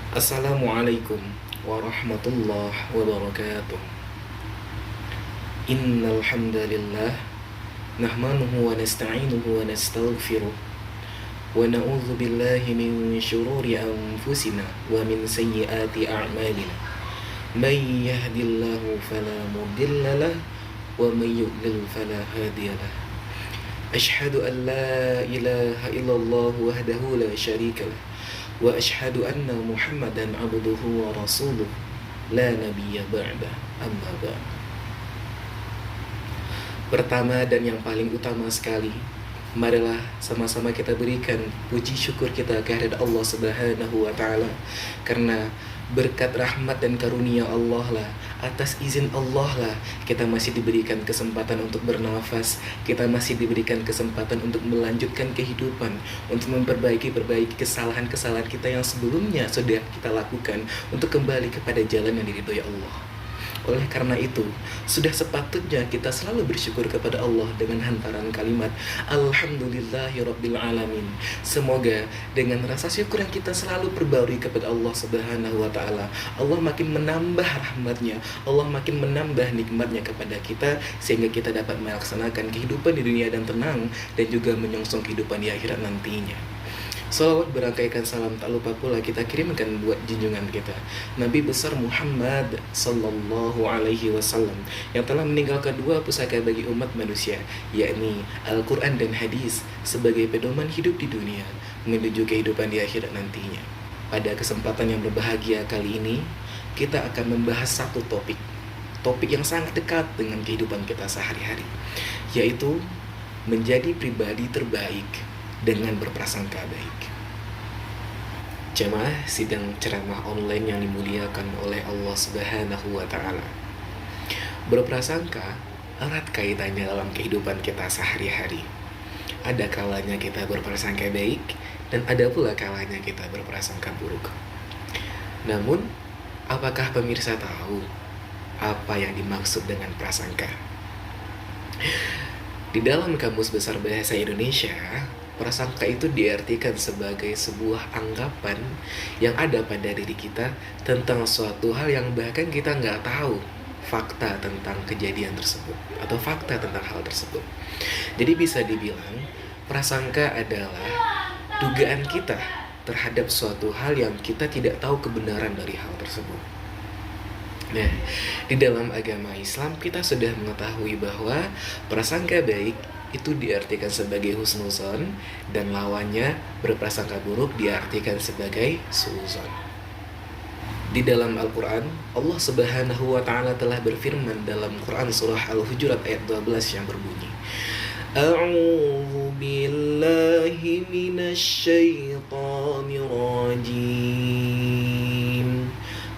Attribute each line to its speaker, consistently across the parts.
Speaker 1: Assalamualaikum warahmatullahi wabarakatuh. Innal hamdalillah nahmanuhu wa nasta'inuhu wa nastaghfiruh wa na'udzu billahi min shururi anfusina wa min sayyiati a'malina. May yahdihillahu fala mudilla lahu wa may yudlil fala hadiya lahu. Asyhadu an la ilaha illallah wahdahu la syarika lah wa asyhadu anna Muhammadan abduhu wa rasuluh la nabiyya ba'da amma ba'd. Pertama dan yang paling utama sekali, marilah sama-sama kita berikan puji syukur kita kehadirat Allah Subhanahu wa taala, karena berkat rahmat dan karunia Allah lah, atas izin Allah lah, kita masih diberikan kesempatan untuk bernafas, kita masih diberikan kesempatan untuk melanjutkan kehidupan, untuk memperbaiki kesalahan-kesalahan kita yang sebelumnya sudah kita lakukan, untuk kembali kepada jalan yang diridhoi Allah. Oleh karena itu, sudah sepatutnya kita selalu bersyukur kepada Allah dengan hantaran kalimat Alhamdulillahirabbil alamin. Semoga dengan rasa syukur yang kita selalu perbarui kepada Allah Subhanahu wa taala, Allah makin menambah rahmatnya, Allah makin menambah nikmatnya kepada kita, sehingga kita dapat melaksanakan kehidupan di dunia dan tenang, dan juga menyongsong kehidupan di akhirat nantinya. Salawat berangkaikan salam tak lupa pula kita kirimkan buat junjungan kita Nabi besar Muhammad sallallahu alaihi wasallam, yang telah meninggalkan dua pusaka bagi umat manusia, yakni Al-Quran dan Hadis, sebagai pedoman hidup di dunia menuju kehidupan di akhirat nantinya. Pada kesempatan yang berbahagia kali ini, kita akan membahas satu topik yang sangat dekat dengan kehidupan kita sehari-hari, yaitu menjadi pribadi terbaik dengan berprasangka baik. Jamaah sidang ceramah online yang dimuliakan oleh Allah Subhanahu wa taala. Berprasangka erat kaitannya dalam kehidupan kita sehari-hari. Ada kalanya kita berprasangka baik, dan ada pula kalanya kita berprasangka buruk. Namun, apakah pemirsa tahu apa yang dimaksud dengan prasangka? Di dalam Kamus Besar Bahasa Indonesia, prasangka itu diartikan sebagai sebuah anggapan yang ada pada diri kita tentang suatu hal yang bahkan kita nggak tahu fakta tentang kejadian tersebut atau fakta tentang hal tersebut. Jadi bisa dibilang prasangka adalah dugaan kita terhadap suatu hal yang kita tidak tahu kebenaran dari hal tersebut. Nah, di dalam agama Islam kita sudah mengetahui bahwa prasangka baik itu diartikan sebagai husnuzon, dan lawannya berprasangka buruk diartikan sebagai suuzon. Di dalam Al-Quran, Allah Subhanahu wa ta'ala telah berfirman dalam Quran surah Al-Hujurat ayat 12 yang berbunyi, A'udzu billahi minasyaitonir rajim.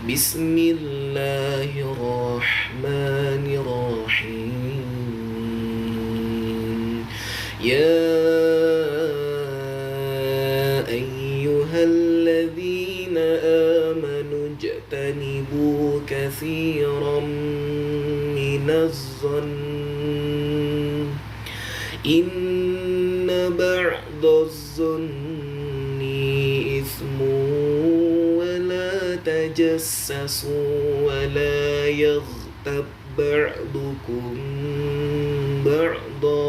Speaker 1: Bismillahirrahmanirrahim. Ya ayyuhalladzina amanu ijtanibu katsiran minaz-zann inna ba'daz-zanni ithmun wa la tajassasu wa la yaghtab ba'dukum ba'da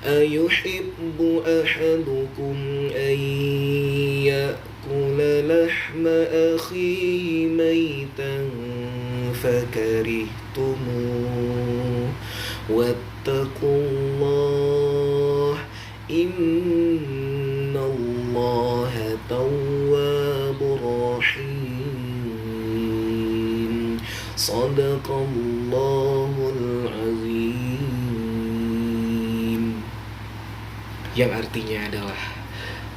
Speaker 1: ayuhibbu ahadukum an ya'kula lahma akhihi maytan fakarihtumuh wattaqullah innallaha tawwabur rahim. Shadaqallahul azim. Yang artinya adalah,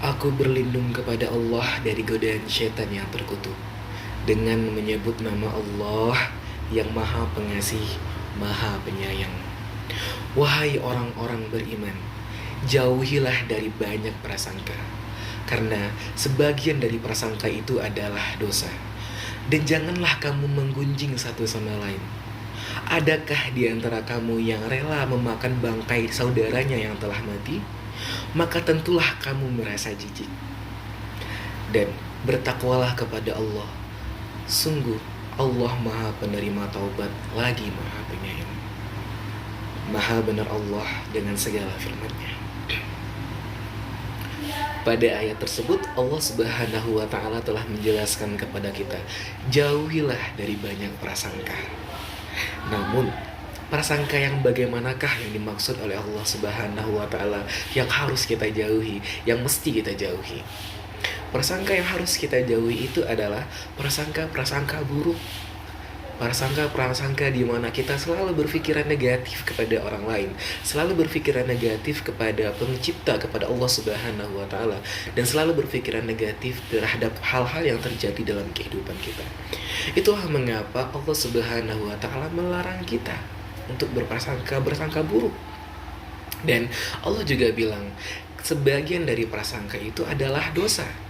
Speaker 1: aku berlindung kepada Allah dari godaan syaitan yang terkutuk dengan menyebut nama Allah yang Maha Pengasih, Maha Penyayang. Wahai orang-orang beriman, jauhilah dari banyak prasangka, karena sebagian dari prasangka itu adalah dosa. Dan janganlah kamu menggunjing satu sama lain. Adakah di antara kamu yang rela memakan bangkai saudaranya yang telah mati? Maka tentulah kamu merasa jijik. Dan Bertakwalah kepada Allah. Sungguh Allah Maha penerima taubat lagi Maha penyayang. Maha benar Allah dengan segala firman-Nya. Pada ayat tersebut Allah Subhanahu wa taala telah menjelaskan kepada kita, jauhilah dari banyak prasangka. Namun prasangka yang bagaimanakah yang dimaksud oleh Allah Subhanahu wa taala yang harus kita jauhi, yang mesti kita jauhi? Prasangka yang harus kita jauhi itu adalah prasangka-prasangka buruk. Prasangka-prasangka di mana kita selalu berpikiran negatif kepada orang lain, selalu berpikiran negatif kepada pencipta, kepada Allah Subhanahu wa taala, dan selalu berpikiran negatif terhadap hal-hal yang terjadi dalam kehidupan kita. Itulah mengapa Allah Subhanahu wa taala melarang kita untuk bersangka buruk. Dan Allah juga bilang, sebagian dari prasangka itu adalah dosa.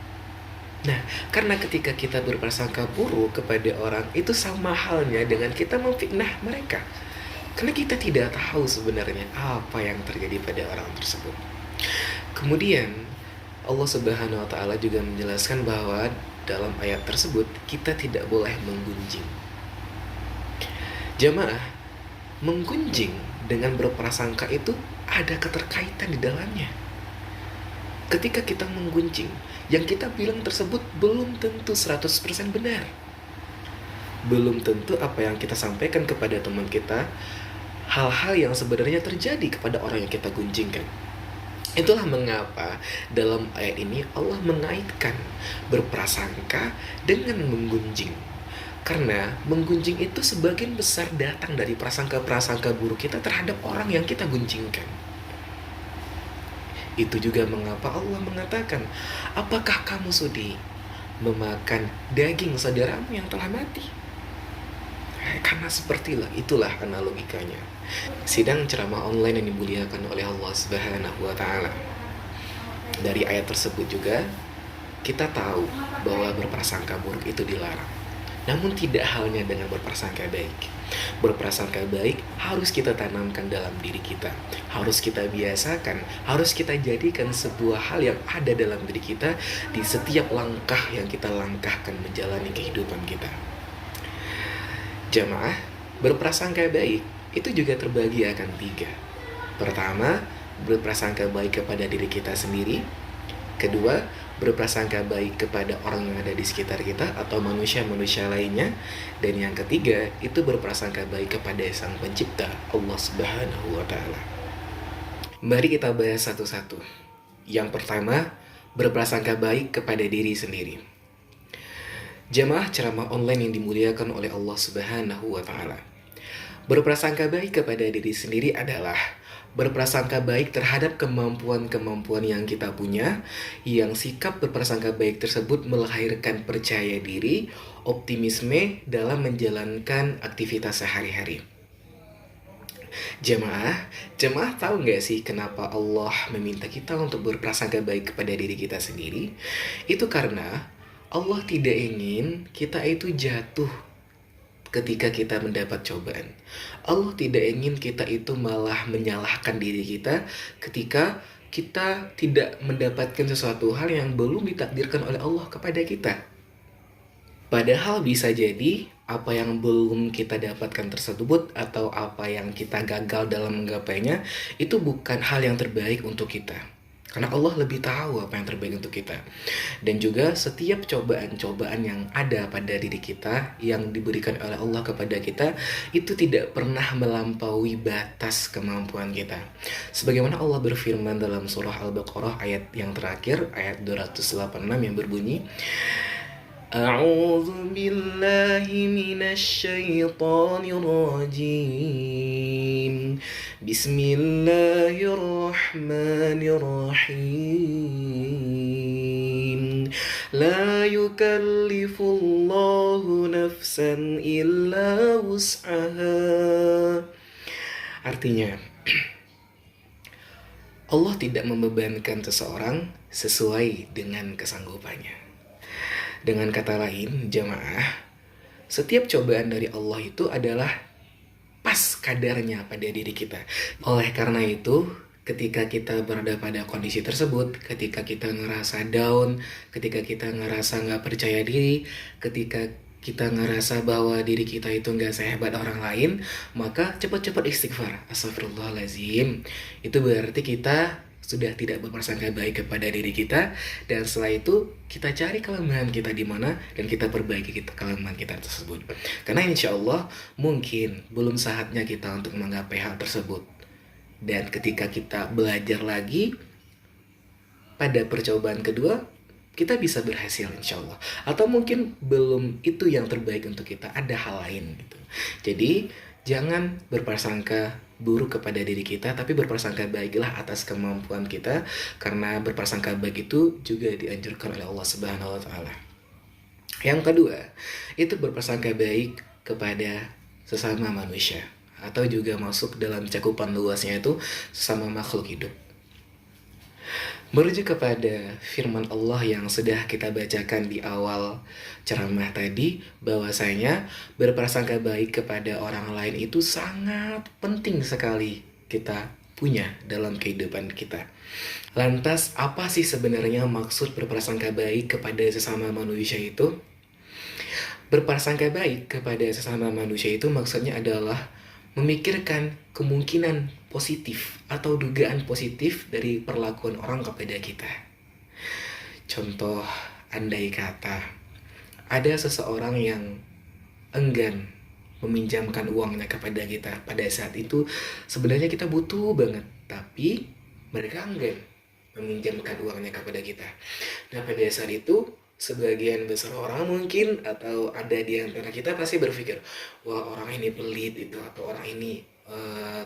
Speaker 1: Nah, karena ketika kita berprasangka buruk kepada orang, itu sama halnya dengan kita memfitnah mereka. Karena kita tidak tahu sebenarnya apa yang terjadi pada orang tersebut. Kemudian, Allah Subhanahu wa taala juga menjelaskan bahwa dalam ayat tersebut kita tidak boleh menggunjing. Jamaah, menggunjing dengan berprasangka itu ada keterkaitan di dalamnya. Ketika kita menggunjing, yang kita bilang tersebut belum tentu 100% benar. Belum tentu apa yang kita sampaikan kepada teman kita hal-hal yang sebenarnya terjadi kepada orang yang kita gunjingkan. Itulah mengapa dalam ayat ini Allah mengaitkan berprasangka dengan menggunjing. Karena menggunjing itu sebagian besar datang dari prasangka-prasangka buruk kita terhadap orang yang kita gunjingkan. Itu juga mengapa Allah mengatakan, apakah kamu sudi memakan daging saudaramu yang telah mati? Karena itulah analogikanya. Sidang ceramah online yang dimuliakan oleh Allah Subhanahu wa taala. Dari ayat tersebut juga kita tahu bahwa berprasangka buruk itu dilarang. Namun tidak halnya dengan berprasangka baik. Berprasangka baik harus kita tanamkan dalam diri kita, harus kita biasakan, harus kita jadikan sebuah hal yang ada dalam diri kita di setiap langkah yang kita langkahkan menjalani kehidupan kita. Jamaah, berprasangka baik itu juga terbagi akan 3. Pertama, berprasangka baik kepada diri kita sendiri. Kedua, berprasangka baik kepada orang yang ada di sekitar kita atau manusia-manusia lainnya. Dan yang ketiga, itu berprasangka baik kepada Sang Pencipta, Allah Subhanahu wa taala. Mari kita bahas satu-satu. Yang pertama, berprasangka baik kepada diri sendiri. Jamaah ceramah online yang dimuliakan oleh Allah Subhanahu wa taala. Berprasangka baik kepada diri sendiri adalah berprasangka baik terhadap kemampuan-kemampuan yang kita punya, yang sikap berprasangka baik tersebut melahirkan percaya diri, optimisme dalam menjalankan aktivitas sehari-hari. Jemaah tahu nggak sih kenapa Allah meminta kita untuk berprasangka baik kepada diri kita sendiri? Itu karena Allah tidak ingin kita itu jatuh ketika kita mendapat cobaan. Allah tidak ingin kita itu malah menyalahkan diri kita ketika kita tidak mendapatkan sesuatu hal yang belum ditakdirkan oleh Allah kepada kita. Padahal bisa jadi apa yang belum kita dapatkan tersebut atau apa yang kita gagal dalam menggapainya itu bukan hal yang terbaik untuk kita. Karena Allah lebih tahu apa yang terbaik untuk kita. Dan juga setiap cobaan-cobaan yang ada pada diri kita, yang diberikan oleh Allah kepada kita, itu tidak pernah melampaui batas kemampuan kita. Sebagaimana Allah berfirman dalam surah Al-Baqarah ayat yang terakhir, ayat 286 yang berbunyi, A'udzu billahi minasyaitonir rajim. Bismillahirrahmanirrahim. La yukallifullahu nafsan illa wus'aha. Artinya, Allah tidak membebankan seseorang sesuai dengan kesanggupannya. Dengan kata lain, jamaah, setiap cobaan dari Allah itu adalah pas kadarnya pada diri kita. Oleh karena itu, ketika kita berada pada kondisi tersebut, ketika kita ngerasa down, ketika kita ngerasa nggak percaya diri, ketika kita ngerasa bahwa diri kita itu nggak sehebat orang lain, maka cepat-cepat istighfar. Astagfirullahaladzim. Itu berarti kita sudah tidak berprasangka baik kepada diri kita, dan setelah itu kita cari kelemahan kita di mana dan kita perbaiki kelemahan kita tersebut. Karena insya Allah mungkin belum saatnya kita untuk menggapai hal tersebut. Dan ketika kita belajar lagi pada percobaan kedua, kita bisa berhasil insya Allah. Atau mungkin belum itu yang terbaik untuk kita, ada hal lain gitu. Jadi jangan berprasangka buruk kepada diri kita, tapi berprasangka baiklah atas kemampuan kita, karena berprasangka baik itu juga dianjurkan oleh Allah Subhanahu wa taala. Yang kedua, itu berprasangka baik kepada sesama manusia, atau juga masuk dalam cakupan luasnya itu sesama makhluk hidup. Merujuk kepada firman Allah yang sudah kita bacakan di awal ceramah tadi, bahwasanya berprasangka baik kepada orang lain itu sangat penting sekali kita punya dalam kehidupan kita. Lantas apa sih sebenarnya maksud berprasangka baik kepada sesama manusia itu? Berprasangka baik kepada sesama manusia itu maksudnya adalah memikirkan kemungkinan positif atau dugaan positif dari perlakuan orang kepada kita. Contoh, andai kata ada seseorang yang enggan meminjamkan uangnya kepada kita pada saat itu sebenarnya kita butuh banget, tapi mereka enggan meminjamkan uangnya kepada kita. Nah, pada saat itu sebagian besar orang mungkin, atau ada di antara kita pasti berpikir, wah orang ini pelit itu, atau orang ini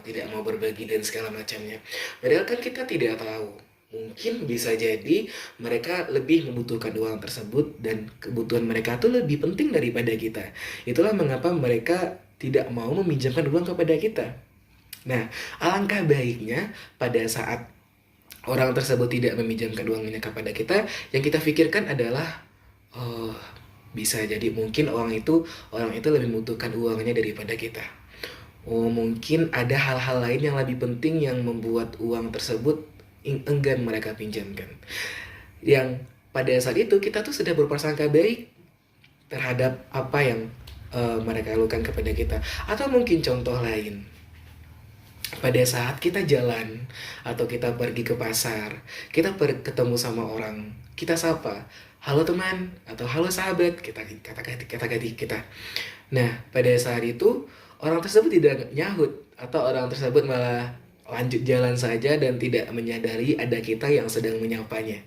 Speaker 1: tidak mau berbagi dan segala macamnya. Padahal kan kita tidak tahu, mungkin bisa jadi mereka lebih membutuhkan uang tersebut dan kebutuhan mereka itu lebih penting daripada kita. Itulah mengapa mereka tidak mau meminjamkan uang kepada kita. Nah, alangkah baiknya pada saat orang tersebut tidak meminjamkan uangnya kepada kita, yang kita pikirkan adalah, oh, bisa jadi mungkin orang itu lebih membutuhkan uangnya daripada kita. Oh, mungkin ada hal-hal lain yang lebih penting yang membuat uang tersebut enggan mereka pinjamkan. Yang pada saat itu kita tuh sudah berprasangka baik terhadap apa yang mereka lakukan kepada kita. Atau mungkin contoh lain, pada saat kita jalan atau kita pergi ke pasar, kita ketemu sama orang, kita sapa, halo teman atau halo sahabat, kita kata kita. Nah, pada saat itu orang tersebut tidak nyahut, atau orang tersebut malah lanjut jalan saja dan tidak menyadari ada kita yang sedang menyapanya.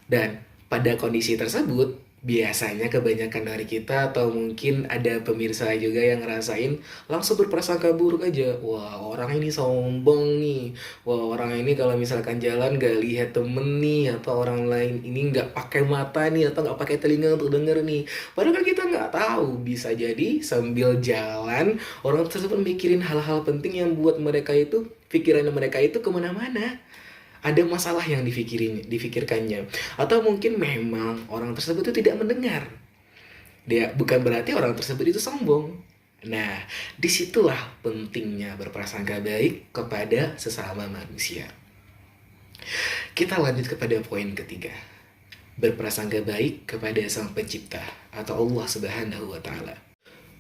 Speaker 1: Dan pada kondisi tersebut, biasanya kebanyakan dari kita, atau mungkin ada pemirsa juga yang ngerasain, langsung berprasangka buruk aja. Wah, orang ini sombong nih. Wah, orang ini kalau misalkan jalan gak lihat temen nih, atau orang lain ini gak pakai mata nih, atau gak pakai telinga untuk denger nih. Padahal kan kita gak tahu, bisa jadi sambil jalan orang tersebut mikirin hal-hal penting yang buat mereka itu, pikiran mereka itu kemana-mana. Ada masalah yang difikirkannya, atau mungkin memang orang tersebut itu tidak mendengar. Dia bukan berarti orang tersebut itu sombong. Nah, disitulah pentingnya berprasangka baik kepada sesama manusia. Kita lanjut kepada poin ketiga, berprasangka baik kepada Sang Pencipta atau Allah Subhanahu wa taala.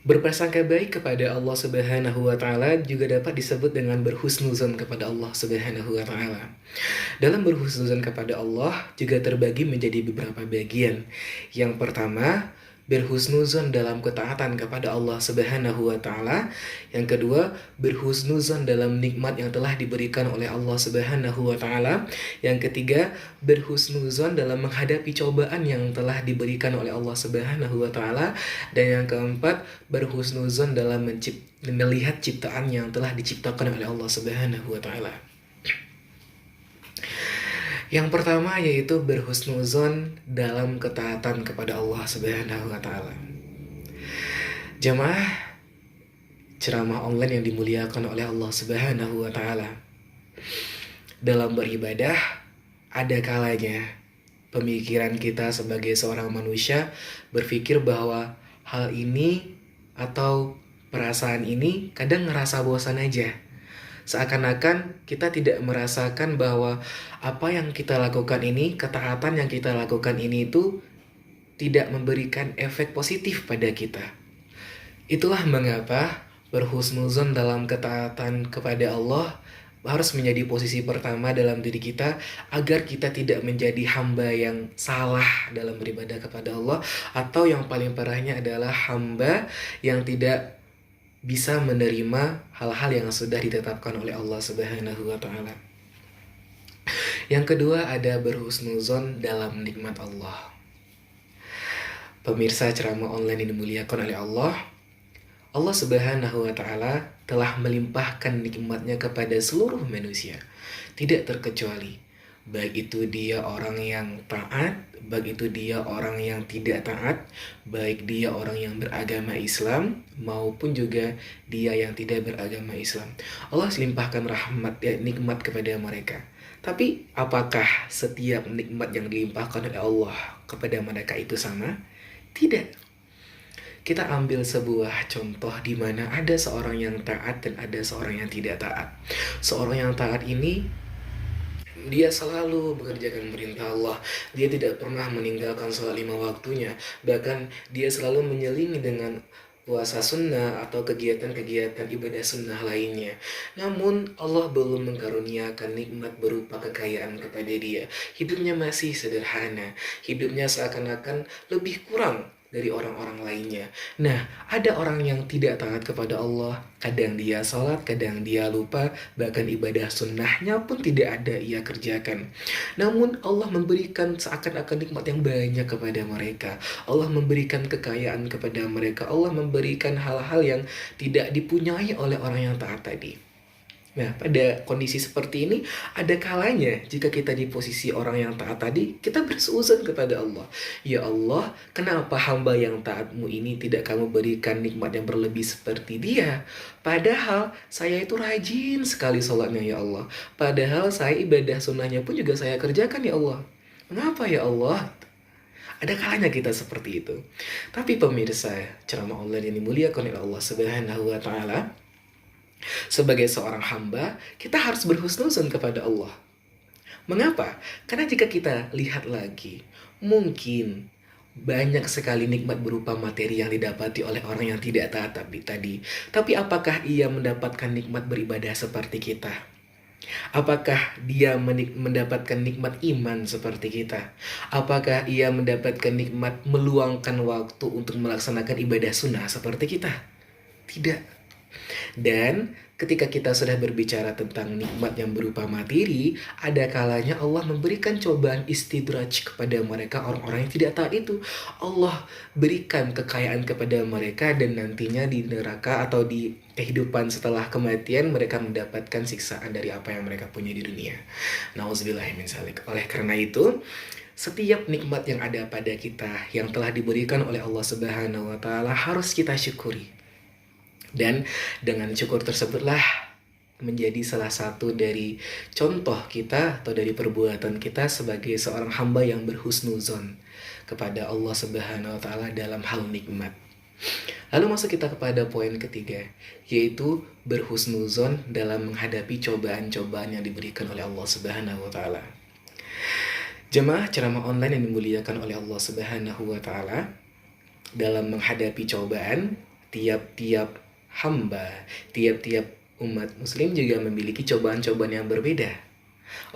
Speaker 1: Berprasangka baik kepada Allah Subhanahu wa taala juga dapat disebut dengan berhusnuzon kepada Allah Subhanahu wa taala. Dalam berhusnuzon kepada Allah juga terbagi menjadi beberapa bagian. Yang pertama, berhusnuzon dalam ketaatan kepada Allah Subhanahu wa taala. Yang kedua, berhusnuzon dalam nikmat yang telah diberikan oleh Allah Subhanahu wa taala. Yang ketiga, berhusnuzon dalam menghadapi cobaan yang telah diberikan oleh Allah Subhanahu wa taala. Dan yang keempat, berhusnuzon dalam melihat ciptaan yang telah diciptakan oleh Allah Subhanahu wa taala. Yang pertama yaitu berhusnuzon dalam ketaatan kepada Allah Subhanahu wa taala. Jamaah ceramah online yang dimuliakan oleh Allah Subhanahu wa taala. Dalam beribadah ada kalanya pemikiran kita sebagai seorang manusia berpikir bahwa hal ini atau perasaan ini kadang ngerasa bosan aja. Seakan-akan kita tidak merasakan bahwa apa yang kita lakukan ini, ketaatan yang kita lakukan ini itu tidak memberikan efek positif pada kita. Itulah mengapa berhusnuzon dalam ketaatan kepada Allah harus menjadi posisi pertama dalam diri kita, agar kita tidak menjadi hamba yang salah dalam beribadah kepada Allah, atau yang paling parahnya adalah hamba yang tidak bisa menerima hal-hal yang sudah ditetapkan oleh Allah Subhanahu wa taala. Yang kedua ada berhusnuzon dalam nikmat Allah. Pemirsa ceramah online yang dimuliakan oleh Allah, Allah Subhanahu wa taala telah melimpahkan nikmatnya kepada seluruh manusia, tidak terkecuali, baik itu dia orang yang taat, baik itu dia orang yang tidak taat, baik dia orang yang beragama Islam maupun juga dia yang tidak beragama Islam. Allah limpahkan rahmat nikmat kepada mereka. Tapi apakah setiap nikmat yang dilimpahkan oleh Allah kepada mereka itu sama? Tidak. Kita ambil sebuah contoh di mana ada seorang yang taat dan ada seorang yang tidak taat. Seorang yang taat ini, dia selalu mengerjakan perintah Allah. Dia tidak pernah meninggalkan sholat 5 waktunya. Bahkan dia selalu menyelingi dengan puasa sunnah atau kegiatan-kegiatan ibadah sunnah lainnya. Namun Allah belum mengkaruniakan nikmat berupa kekayaan kepada dia. Hidupnya masih sederhana. Hidupnya seakan-akan lebih kurang dari orang-orang lainnya. Nah, ada orang yang tidak taat kepada Allah. Kadang dia sholat, kadang dia lupa. Bahkan ibadah sunnahnya pun tidak ada ia kerjakan. Namun Allah memberikan seakan-akan nikmat yang banyak kepada mereka. Allah memberikan kekayaan kepada mereka. Allah memberikan hal-hal yang tidak dipunyai oleh orang yang taat tadi. Nah, pada kondisi seperti ini, ada kalanya jika kita di posisi orang yang taat tadi, kita bersuuzon kepada Allah. Ya Allah, kenapa hamba yang taatmu ini tidak kamu berikan nikmat yang berlebih seperti dia? Padahal saya itu rajin sekali sholatnya ya Allah. Padahal saya ibadah sunnahnya pun juga saya kerjakan ya Allah. Mengapa ya Allah? Ada kalanya kita seperti itu. Tapi pemirsa, ceramah online yang dimuliakan oleh Allah Subhanahu wa taala, sebagai seorang hamba, kita harus berhusnuzon kepada Allah. Mengapa? Karena jika kita lihat lagi, mungkin banyak sekali nikmat berupa materi yang didapati oleh orang yang tidak taat tadi. Tapi apakah ia mendapatkan nikmat beribadah seperti kita? Apakah dia mendapatkan nikmat iman seperti kita? Apakah ia mendapatkan nikmat meluangkan waktu untuk melaksanakan ibadah sunnah seperti kita? Tidak. Dan ketika kita sudah berbicara tentang nikmat yang berupa materi, ada kalanya Allah memberikan cobaan istidraj kepada mereka, orang-orang yang tidak taat itu. Allah berikan kekayaan kepada mereka, dan nantinya di neraka atau di kehidupan setelah kematian mereka mendapatkan siksaan dari apa yang mereka punya di dunia. Nauzubillahiminzalik. Oleh karena itu, setiap nikmat yang ada pada kita yang telah diberikan oleh Allah Subhanahu wa taala harus kita syukuri. Dan dengan syukur tersebutlah menjadi salah satu dari contoh kita atau dari perbuatan kita sebagai seorang hamba yang berhusnuzon kepada Allah Subhanahu wa taala dalam hal nikmat. Lalu masuk kita kepada poin ketiga, yaitu berhusnuzon dalam menghadapi cobaan-cobaan yang diberikan oleh Allah Subhanahu wa taala. Jemaah ceramah online yang dimuliakan oleh Allah Subhanahu wa taala, dalam menghadapi cobaan, tiap-tiap hamba, tiap-tiap umat muslim juga memiliki cobaan-cobaan yang berbeda.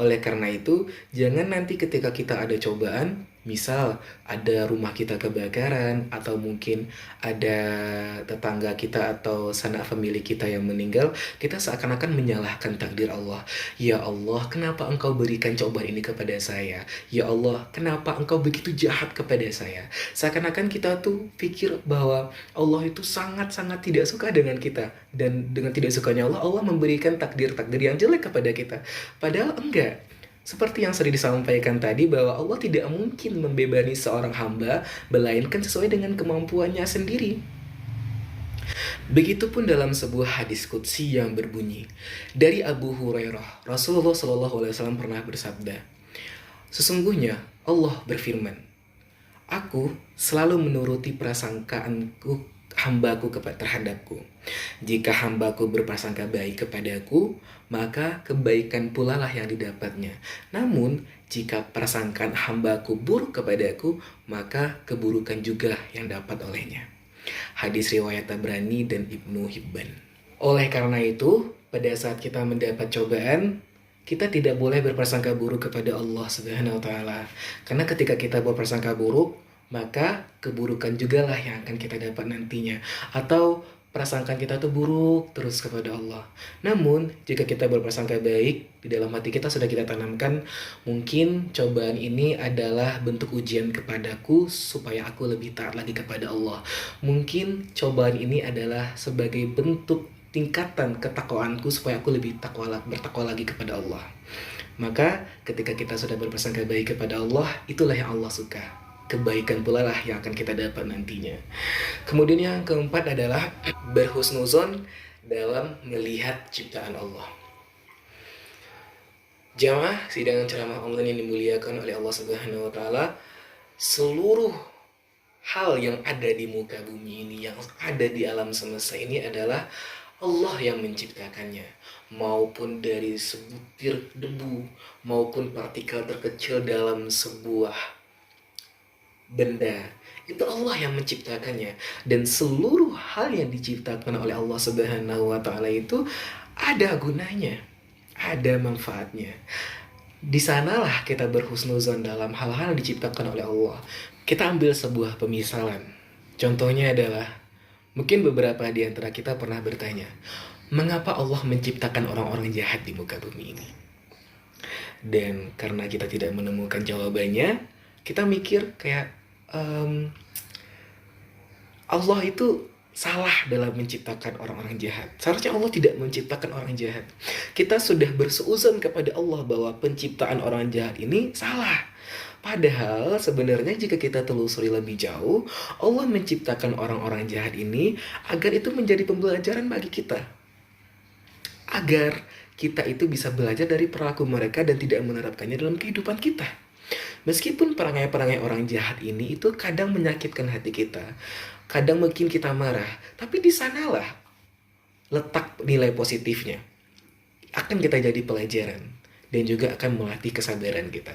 Speaker 1: Oleh karena itu, jangan nanti ketika kita ada cobaan, misal ada rumah kita kebakaran, atau mungkin ada tetangga kita atau sanak famili kita yang meninggal, kita seakan-akan menyalahkan takdir Allah. Ya Allah, kenapa engkau berikan cobaan ini kepada saya? Ya Allah, kenapa engkau begitu jahat kepada saya? Seakan-akan kita tuh pikir bahwa Allah itu sangat-sangat tidak suka dengan kita. Dan dengan tidak sukanya Allah, Allah memberikan takdir-takdir yang jelek kepada kita. Padahal enggak. Seperti yang sering disampaikan tadi, bahwa Allah tidak mungkin membebani seorang hamba, melainkan sesuai dengan kemampuannya sendiri. Begitupun dalam sebuah hadis qudsi yang berbunyi dari Abu Hurairah, Rasulullah SAW pernah bersabda, sesungguhnya Allah berfirman, aku selalu menuruti prasangkaanku hambaku terhadapku. Jika hambaku berprasangka baik kepadaku, maka kebaikan pula lah yang didapatnya. Namun, jika prasangkaan hambaku buruk kepadaku, maka keburukan juga yang dapat olehnya. Hadis riwayat Tabrani dan Ibnu Hibban. Oleh karena itu, pada saat kita mendapat cobaan, kita tidak boleh berprasangka buruk kepada Allah Subhanahu wa taala. Karena ketika kita berprasangka buruk, maka keburukan juga lah yang akan kita dapat nantinya. Atau prasangkaan kita tuh buruk terus kepada Allah. Namun, jika kita berprasangka baik, di dalam hati kita sudah kita tanamkan, mungkin cobaan ini adalah bentuk ujian kepadaku supaya aku lebih taat lagi kepada Allah. Mungkin cobaan ini adalah sebagai bentuk tingkatan ketakwaanku supaya aku lebih bertakwa lagi kepada Allah. Maka ketika kita sudah berprasangka baik kepada Allah, itulah yang Allah suka. Kebaikan pula lah yang akan kita dapat nantinya. Kemudian yang keempat adalah berhusnuzon dalam melihat ciptaan Allah. Jamaah sidang ceramah online yang dimuliakan oleh Allah Subhanahu wa taala, seluruh hal yang ada di muka bumi ini, yang ada di alam semesta ini adalah Allah yang menciptakannya, maupun dari sebutir debu, maupun partikel terkecil dalam sebuah benda. Itu Allah yang menciptakannya. Dan seluruh hal yang diciptakan oleh Allah Subhanahu wa taala itu ada gunanya, ada manfaatnya. Di sanalah kita berhusnuzon dalam hal-hal yang diciptakan oleh Allah. Kita ambil sebuah pemisalan. Contohnya adalah, mungkin beberapa di antara kita pernah bertanya, mengapa Allah menciptakan orang-orang jahat di muka bumi ini? Dan karena kita tidak menemukan jawabannya, kita mikir kayak Allah itu salah dalam menciptakan orang-orang jahat. Seharusnya Allah tidak menciptakan orang jahat. Kita sudah berseuzon kepada Allah bahwa penciptaan orang jahat ini salah. Padahal sebenarnya jika kita telusuri lebih jauh, Allah menciptakan orang-orang jahat ini agar itu menjadi pembelajaran bagi kita. Agar kita itu bisa belajar dari perilaku mereka dan tidak menerapkannya dalam kehidupan kita. Meskipun perangai-perangai orang jahat ini itu kadang menyakitkan hati kita, kadang mungkin kita marah, tapi di sanalah letak nilai positifnya. Akan kita jadi pelajaran dan juga akan melatih kesabaran kita.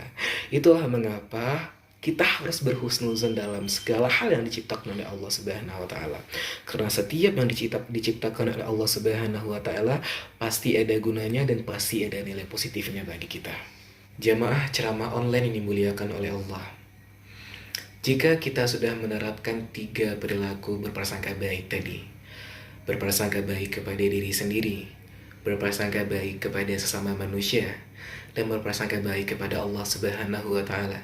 Speaker 1: Itulah mengapa kita harus berhusnuzon dalam segala hal yang diciptakan oleh Allah Subhanahu wa taala. Karena setiap yang diciptakan oleh Allah Subhanahu wa taala pasti ada gunanya dan pasti ada nilai positifnya bagi kita. Jamaah ceramah online yang dimuliakan oleh Allah. Jika kita sudah menerapkan 3 perilaku berprasangka baik tadi, berprasangka baik kepada diri sendiri, berprasangka baik kepada sesama manusia, dan berprasangka baik kepada Allah Subhanahu wa taala.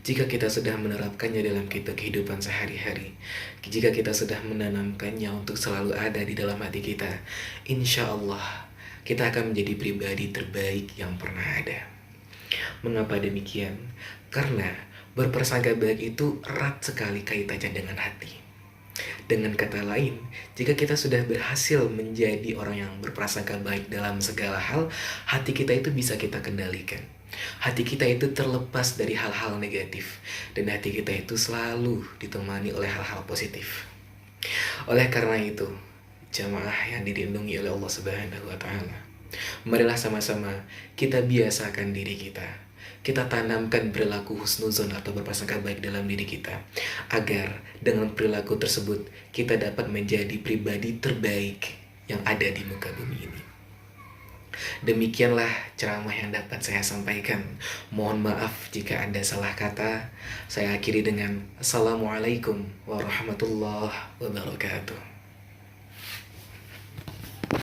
Speaker 1: Jika kita sudah menerapkannya dalam kehidupan sehari-hari, jika kita sudah menanamkannya untuk selalu ada di dalam hati kita, insya Allah kita akan menjadi pribadi terbaik yang pernah ada. Mengapa demikian? Karena berprasangka baik itu erat sekali kaitannya dengan hati. Dengan kata lain, jika kita sudah berhasil menjadi orang yang berprasangka baik dalam segala hal, hati kita itu bisa kita kendalikan. Hati kita itu terlepas dari hal-hal negatif, dan hati kita itu selalu ditemani oleh hal-hal positif. Oleh karena itu, jamaah yang dilindungi oleh Allah Subhanahu wa taala, marilah sama-sama kita biasakan diri kita. Kita tanamkan perilaku husnuzon atau berprasangka baik dalam diri kita, agar dengan perilaku tersebut kita dapat menjadi pribadi terbaik yang ada di muka bumi ini. Demikianlah ceramah yang dapat saya sampaikan. Mohon maaf jika ada salah kata. Saya akhiri dengan Assalamualaikum warahmatullahi wabarakatuh.